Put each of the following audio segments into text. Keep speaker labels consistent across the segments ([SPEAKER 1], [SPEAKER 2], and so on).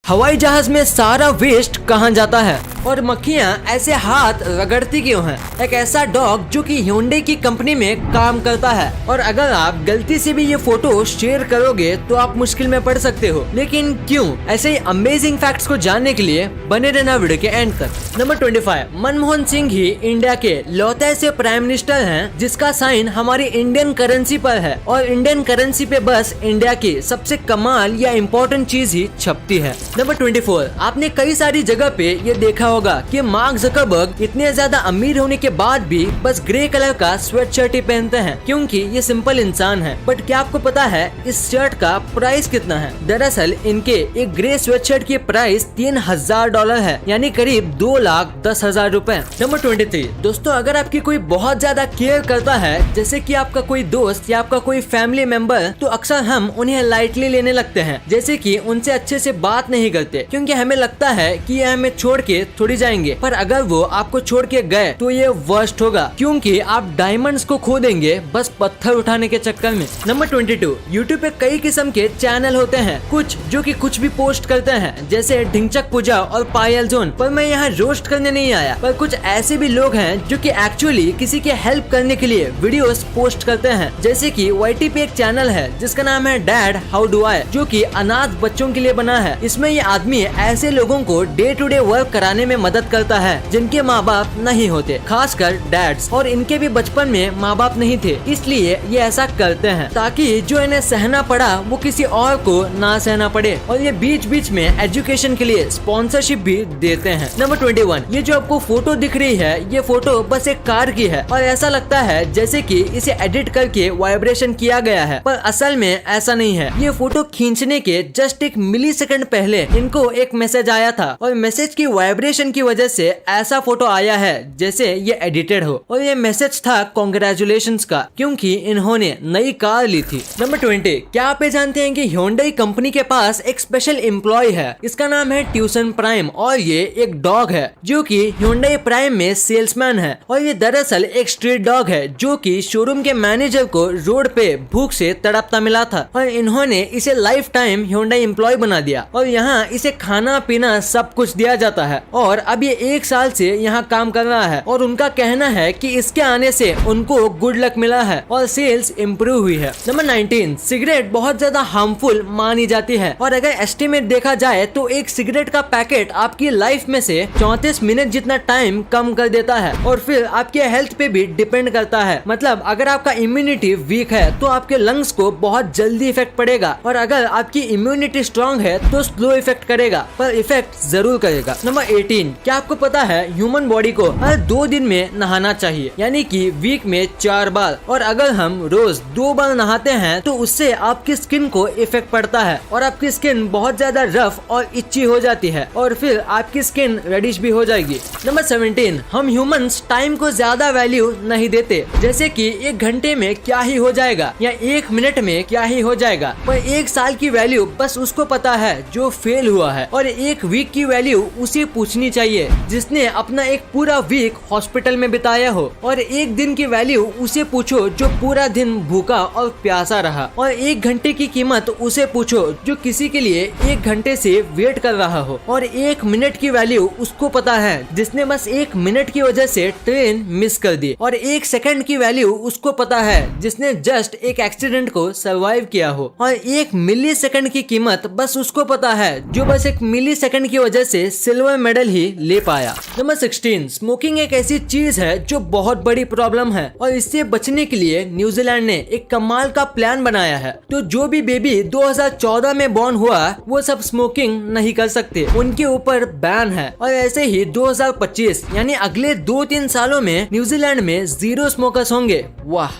[SPEAKER 1] हवाई जहाज में सारा वेस्ट कहाँ जाता है और मक्खियाँ ऐसे हाथ रगड़ती क्यों हैं? एक ऐसा डॉग जो कि Hyundai की कंपनी में काम करता है और अगर आप गलती से भी ये फोटो शेयर करोगे तो आप मुश्किल में पड़ सकते हो। लेकिन क्यों? ऐसे ही अमेजिंग फैक्ट्स को जानने के लिए बने रहना वीडियो के एंड तक। नंबर 25, मनमोहन सिंह ही इंडिया के लौते ऐसे प्राइम मिनिस्टर हैं जिसका साइन हमारी इंडियन करेंसी पर है और इंडियन करेंसी पे बस इंडिया की सबसे कमाल या इम्पोर्टेंट चीज ही छपती है। नंबर 24, आपने कई सारी जगह पे ये देखा होगा कि मार्क ज़करबर्ग इतने ज्यादा अमीर होने के बाद भी बस ग्रे कलर का स्वेट शर्ट ही पहनते हैं क्योंकि ये सिंपल इंसान है। बट क्या आपको पता है इस शर्ट का प्राइस कितना है? दरअसल इनके एक ग्रे स्वेट शर्ट की प्राइस $3000 है, यानी करीब 2,10,000 रुपए। नंबर 23, दोस्तों अगर आपकी कोई बहुत ज्यादा केयर करता है, जैसे कि आपका कोई दोस्त या आपका कोई फैमिली मेंबर, तो अक्सर हम उन्हें लाइटली लेने लगते हैं, जैसे कि उनसे अच्छे से बात नहीं करते क्योंकि हमें लगता है कि ये हमें छोड़ के थोड़ी जाएंगे। पर अगर वो आपको छोड़ के गए तो ये वर्स्ट होगा क्योंकि आप डायमंड्स को खो देंगे बस पत्थर उठाने के चक्कर में। नंबर 22, यूट्यूब पे कई किस्म के चैनल होते हैं, कुछ जो कि कुछ भी पोस्ट करते हैं जैसे ढिंचक पूजा और पायल जोन। पर मैं यहाँ रोस्ट करने नहीं आया, पर कुछ ऐसे भी लोग हैं जो कि एक्चुअली किसी की हेल्प करने के लिए वीडियोस पोस्ट करते हैं, जैसे कि YT पे एक चैनल है जिसका नाम है डैड हाउ डू आई, जो कि अनाथ बच्चों के लिए बना है। इसमें ये आदमी ऐसे लोगों को डे टू डे वर्क कराने में मदद करता है जिनके माँ बाप नहीं होते, खासकर डैड्स, और इनके भी बचपन में माँ बाप नहीं थे, इसलिए ये ऐसा करते हैं ताकि जो इन्हें सहना पड़ा वो किसी और को ना सहना पड़े। और ये बीच बीच में एजुकेशन के लिए स्पॉन्सरशिप भी देते हैं। नंबर 21, ये जो आपको फोटो दिख रही है, ये फोटो बस एक कार की है और ऐसा लगता है जैसे कि इसे एडिट करके वाइब्रेशन किया गया है, पर असल में ऐसा नहीं है। ये फोटो खींचने के जस्ट एक मिलीसेकंड पहले इनको एक मैसेज आया था और मैसेज की वाइब्रेशन की वजह से ऐसा फोटो आया है जैसे ये एडिटेड हो, और ये मैसेज था कांग्रेचुलेशंस का क्योंकि इन्होंने नई कार ली थी। नंबर 20, क्या आप ये जानते हैं कि Hyundai कंपनी के पास एक स्पेशल एम्प्लॉय है, इसका नाम है ट्यूसन प्राइम, और ये एक डॉग है जो कि Hyundai प्राइम में सेल्समैन है। और ये दरअसल एक स्ट्रीट डॉग है जो कि शोरूम के मैनेजर को रोड पे भूख से तड़पता मिला था और इन्होंने इसे लाइफ टाइम Hyundai एम्प्लॉय बना दिया और यहाँ इसे खाना पीना सब कुछ दिया जाता है और अब ये 1 साल से यहाँ काम कर रहा है और उनका कहना है कि इसके आने से उनको गुड लक मिला है और सेल्स इम्प्रूव हुई है। नंबर 19, सिगरेट बहुत ज्यादा हार्मफुल मानी जाती है और अगर एस्टिमेट देखा जाए तो एक सिगरेट का पैकेट आपकी लाइफ में से 34 मिनट जितना टाइम कम कर देता है और फिर आपके हेल्थ पे भी डिपेंड करता है। मतलब अगर आपका इम्यूनिटी वीक है तो आपके लंग्स को बहुत जल्दी इफेक्ट पड़ेगा और अगर आपकी इम्यूनिटी स्ट्रॉन्ग है तो स्लो इफेक्ट करेगा, पर इफेक्ट जरूर करेगा। नंबर 18, क्या आपको पता है ह्यूमन बॉडी को हर 2 दिन में नहाना चाहिए, यानी कि वीक में 4 बार, और अगर हम रोज 2 बार नहाते हैं तो उससे आपकी स्किन को इफेक्ट पड़ता है और आपकी स्किन बहुत ज्यादा रफ और इच्ची हो जाती है और फिर आपकी स्किन रेडिश भी हो जाएगी। नंबर 17, हम ह्यूमंस टाइम को ज्यादा वैल्यू नहीं देते, जैसे कि 1 घंटे में क्या ही हो जाएगा या 1 मिनट में क्या ही हो जाएगा, पर 1 साल की वैल्यू बस उसको पता है जो फेल हुआ है और 1 वीक की वैल्यू उसे पूछनी चाहिए जिसने अपना एक पूरा वीक हॉस्पिटल में बिताया हो, और 1 दिन की वैल्यू उसे पूछो जो पूरा दिन भूखा और प्यासा रहा, और 1 घंटे की कीमत उसे पूछो जो किसी के लिए 1 घंटे से वेट कर रहा हो, और 1 मिनट की वैल्यू उसको पता है जिसने बस 1 मिनट की वजह से ट्रेन मिस कर दी, और 1 सेकंड की वैल्यू उसको पता है जिसने जस्ट एक एक्सीडेंट को सर्वाइव किया हो, और 1 मिली सेकंड की कीमत बस उसको पता है जो बस 1 मिली सेकंड की वजह से सिल्वर मेडल ही ले पाया। नंबर 16, स्मोकिंग एक ऐसी चीज है जो बहुत बड़ी प्रॉब्लम है और इससे बचने के लिए न्यूजीलैंड ने एक कमाल का प्लान बनाया है। तो जो भी बेबी 2014 में बॉर्न हुआ वो सब स्मोकिंग नहीं कर सकते, उनके ऊपर बैन है, और ऐसे ही 2025 यानी अगले 2-3 सालों में न्यूजीलैंड में 0 स्मोकर्स होंगे। वाह,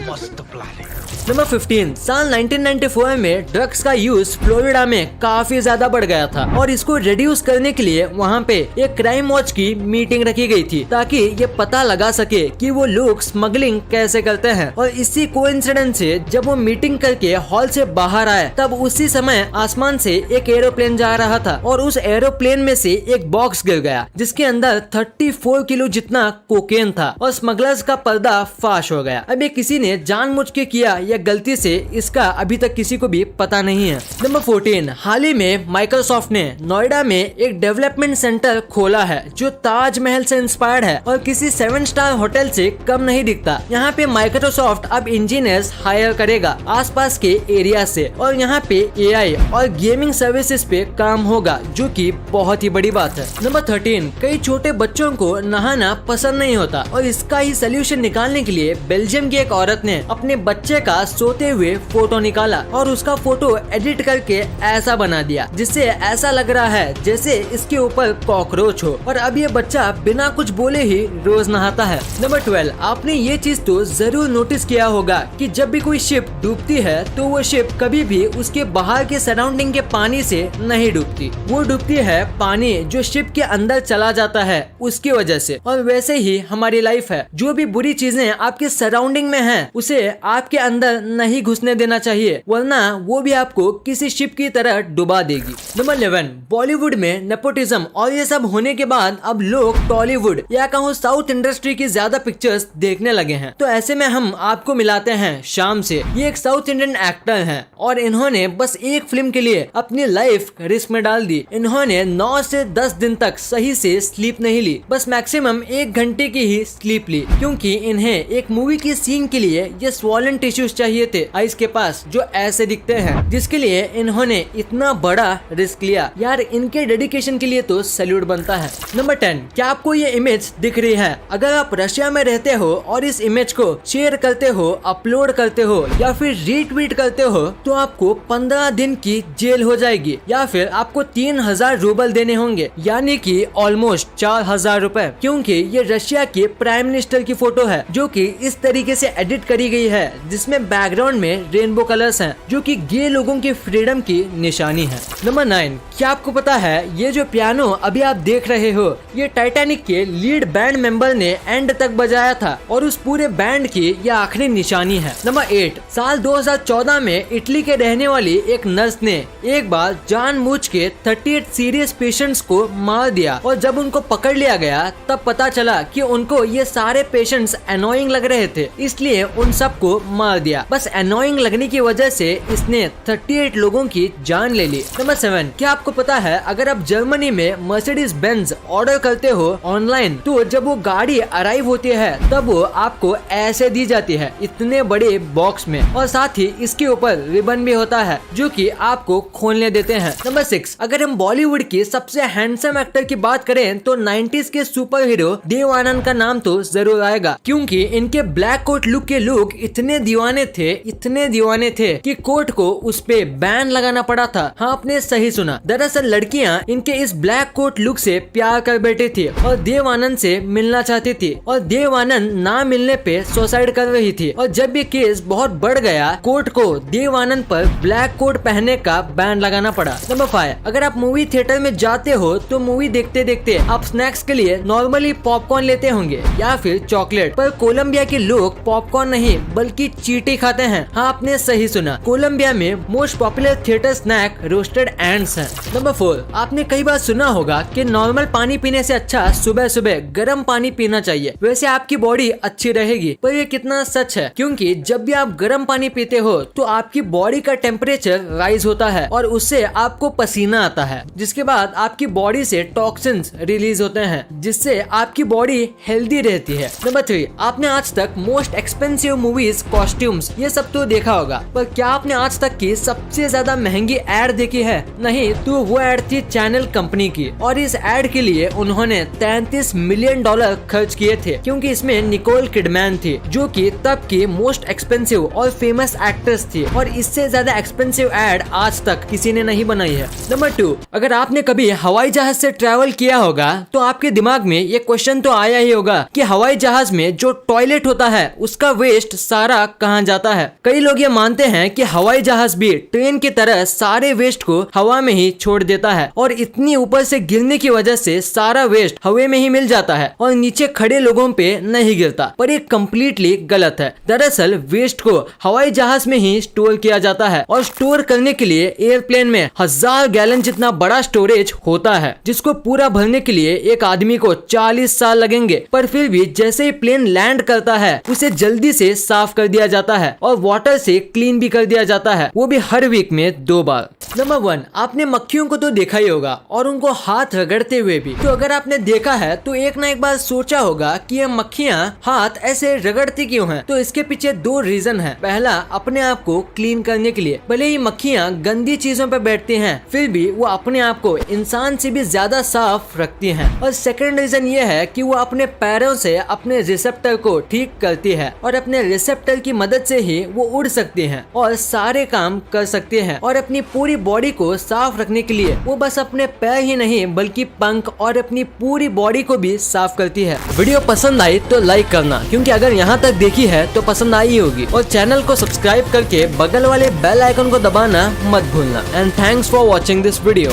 [SPEAKER 1] मस्त प्लान है। नंबर 15, साल 1994 में ड्रग्स का यूज फ्लोरिडा में काफी ज्यादा बढ़ गया था और इसको रिड्यूस करने के लिए वहाँ पे एक क्राइम वॉच की मीटिंग रखी गई थी ताकि ये पता लगा सके कि वो लोग स्मगलिंग कैसे करते हैं। और इसी कोइंसिडेंस से जब वो मीटिंग करके हॉल से बाहर आए तब उसी समय आसमान से एक एरोप्लेन जा रहा था और उस एरोप्लेन में से एक बॉक्स गिर गया जिसके अंदर 34 किलो जितना कोकेन था और स्मगलर्स का पर्दा फाश हो गया। अब ये किसी ने जानबूझ के किया या या गलती से, इसका अभी तक किसी को भी पता नहीं है। नंबर 14, हाल ही में माइक्रोसॉफ्ट ने नोएडा में एक डेवलपमेंट सेंटर खोला है जो ताजमहल से इंस्पायर्ड है और किसी 7 स्टार होटल से कम नहीं दिखता। यहाँ पे माइक्रोसॉफ्ट अब इंजीनियर्स हायर करेगा आसपास के एरिया से और यहाँ पे AI और गेमिंग सर्विसेज पे काम होगा, जो कि बहुत ही बड़ी बात है। नंबर 13, कई छोटे बच्चों को नहाना पसंद नहीं होता और इसका ही सोल्यूशन निकालने के लिए बेल्जियम की एक औरत ने अपने बच्चे का सोते हुए फोटो निकाला और उसका फोटो एडिट करके ऐसा बना दिया जिससे ऐसा लग रहा है जैसे इसके ऊपर कॉकरोच हो और अब ये बच्चा बिना कुछ बोले ही रोज नहाता है। नंबर 12, आपने ये चीज तो जरूर नोटिस किया होगा कि जब भी कोई शिप डूबती है तो वो शिप कभी भी उसके बाहर के सराउंडिंग के पानी से नहीं डूबती, वो डूबती है पानी जो शिप के अंदर चला जाता है उसकी वजह से। और वैसे ही हमारी लाइफ है, जो भी बुरी चीजें आपके सराउंडिंग में हैं उसे आपके अंदर नहीं घुसने देना चाहिए, वरना वो भी आपको किसी शिप की तरह डुबा देगी। नंबर 11, बॉलीवुड में नेपोटिज्म और ये सब होने के बाद अब लोग टॉलीवुड या कहूँ साउथ इंडस्ट्री की ज्यादा पिक्चर्स देखने लगे हैं। तो ऐसे में हम आपको मिलाते हैं शाम से। ये एक साउथ इंडियन एक्टर हैं और इन्होंने बस एक फिल्म के लिए अपनी लाइफ रिस्क में डाल दी। इन्होंने 9 से 10 दिन तक सही से स्लीप नहीं ली, बस मैक्सिमम 1 घंटे की ही स्लीप ली, क्योंकि इन्हें एक मूवी की सीन के लिए ये स्वॉलन टिश्यूज चाहिए थे आइस के पास जो ऐसे दिखते हैं, जिसके लिए इन्होंने इतना बड़ा रिस्क लिया। यार इनके डेडिकेशन के लिए तो सैल्यूट बनता है। नंबर 10, क्या आपको ये इमेज दिख रही है? अगर आप रशिया में रहते हो और इस इमेज को शेयर करते हो, अपलोड करते हो या फिर रीट्वीट करते हो तो आपको 15 दिन की जेल हो जाएगी या फिर आपको 3000 रूबल देने होंगे, यानी कि ऑलमोस्ट 4000 रुपए, क्योंकि ये रशिया के प्राइम मिनिस्टर की फोटो है जो कि इस तरीके से एडिट करी गई है जिसमें बैकग्राउंड में रेनबो कलर्स हैं जो कि गे लोगों की फ्रीडम की निशानी है। नंबर 9, क्या आपको पता है ये जो पियानो अभी आप देख रहे हो ये टाइटैनिक के लीड बैंड मेंबर ने एंड तक बजाया था और उस पूरे बैंड की ये आखिरी निशानी है। नंबर 8, साल 2014 में इटली के रहने वाली एक नर्स ने एक बार जानबूझ के 38 सीरियस पेशेंट्स को मार दिया और जब उनको पकड़ लिया गया तब पता चला कि उनको ये सारे पेशेंट्स एनोइंग लग रहे थे, इसलिए उन सबको मार दिया। बस एनोइंग लगने की वजह से इसने 38 लोगों की जान ले ली। नंबर 7, क्या आपको पता है अगर आप जर्मनी में मर्सिडीज बेंज ऑर्डर करते हो ऑनलाइन तो जब वो गाड़ी अराइव होती है तब वो आपको ऐसे दी जाती है इतने बड़े बॉक्स में और साथ ही इसके ऊपर रिबन भी होता है जो कि आपको खोलने देते हैं। नंबर 6, अगर हम बॉलीवुड की सबसे हैंडसम एक्टर की बात करें तो 90s के सुपर हीरो देव आनंद का नाम तो जरूर आएगा, क्योंकि इनके ब्लैक कोट लुक के लोग इतने दीवाने थे कि कोट को उस पे बैन लगाना पड़ा था। हाँ आपने सही सुना, दरअसल लड़कियां इनके इस ब्लैक कोट लुक से प्यार कर बैठी थी और देव आनंद से मिलना चाहती थी और देव आनंद ना मिलने पे सुसाइड कर रही थी और जब ये केस बहुत बढ़ गया कोर्ट को देव आनंद पर ब्लैक कोट पहनने का बैन लगाना पड़ा। नंबर 5, अगर आप मूवी थिएटर में जाते हो तो मूवी देखते देखते आप स्नैक्स के लिए नॉर्मली पॉपकॉर्न लेते होंगे या फिर चॉकलेट, पर कोलंबिया के लोग पॉपकॉर्न नहीं बल्कि चींटी खाते हैं। हाँ आपने सही सुना, कोलंबिया में most popular theatre snack roasted ants है। नंबर 4, आपने कई बार सुना होगा कि नॉर्मल पानी पीने से अच्छा सुबह सुबह गर्म पानी पीना चाहिए, वैसे आपकी बॉडी अच्छी रहेगी, पर ये कितना सच है, क्योंकि जब भी आप गर्म पानी पीते हो तो आपकी बॉडी का टेम्परेचर राइज होता है और उससे आपको पसीना आता है, जिसके बाद आपकी बॉडी से टॉक्सिन्स रिलीज होते हैं जिससे आपकी बॉडी हेल्दी रहती है। नंबर 3, आपने आज तक मोस्ट एक्सपेंसिव मूवीज, कॉस्ट्यूम्स ये सब तो देखा होगा, पर क्या आपने आज तक की सबसे ज्यादा महंगी एड देखी है? नहीं, तो वो एड थी चैनल कंपनी की और इस एड के लिए उन्होंने $33 मिलियन खर्च किए थे, क्योंकि इसमें निकोल किडमैन थी जो कि तब की मोस्ट एक्सपेंसिव और फेमस एक्ट्रेस थी और इससे ज्यादा एक्सपेंसिव एड आज तक किसी ने नहीं बनाई है। नंबर 2, अगर आपने कभी हवाई जहाज से ट्रैवल किया होगा तो आपके दिमाग में ये क्वेश्चन तो आया ही होगा कि हवाई जहाज में जो टॉयलेट होता है उसका वेस्ट सारा कहाँ जाता है। कई लोग ये मानते हैं कि हवाई जहाज भी ट्रेन की तरह सारे वेस्ट को हवा में ही छोड़ देता है और इतनी ऊपर से गिरने की वजह से सारा वेस्ट हवा में ही मिल जाता है और नीचे खड़े लोगों पे नहीं गिरता, पर ये कम्प्लीटली गलत है। दरअसल वेस्ट को हवाई जहाज में ही स्टोर किया जाता है और स्टोर करने के लिए एयरप्लेन में 1000 गैलन जितना बड़ा स्टोरेज होता है, जिसको पूरा भरने के लिए एक आदमी को 40 साल लगेंगे, पर फिर भी जैसे ही प्लेन लैंड करता है उसे जल्दी से साफ कर दिया जाता है है और वाटर से क्लीन भी कर दिया जाता है, वो भी हर वीक में 2 बार। नंबर 1, आपने मक्खियों को तो देखा ही होगा और उनको हाथ रगड़ते हुए भी। तो अगर आपने देखा है तो एक ना एक बार सोचा होगा कि ये मक्खियाँ हाथ ऐसे रगड़ती क्यों हैं? तो इसके पीछे 2 रीजन है। पहला, अपने आप को क्लीन करने के लिए। भले ही मक्खियाँ गंदी चीजों पर बैठती हैं, फिर भी वो अपने आप को इंसान से भी ज्यादा साफ रखती हैं। और सेकंड रीजन ये है कि वो अपने पैरों से अपने रिसेप्टर को ठीक करती है और अपने रिसेप्टर की मदद से ही वो उड़ सकती हैं और सारे काम कर सकती हैं। और अपनी पूरी बॉडी को साफ रखने के लिए वो बस अपने पैर ही नहीं बल्कि पंख और अपनी पूरी बॉडी को भी साफ करती है। वीडियो पसंद आई तो लाइक करना, क्योंकि अगर यहाँ तक देखी है तो पसंद आई होगी। और चैनल को सब्सक्राइब करके बगल वाले बेल आइकन को दबाना मत भूलना। And thanks for watching this video.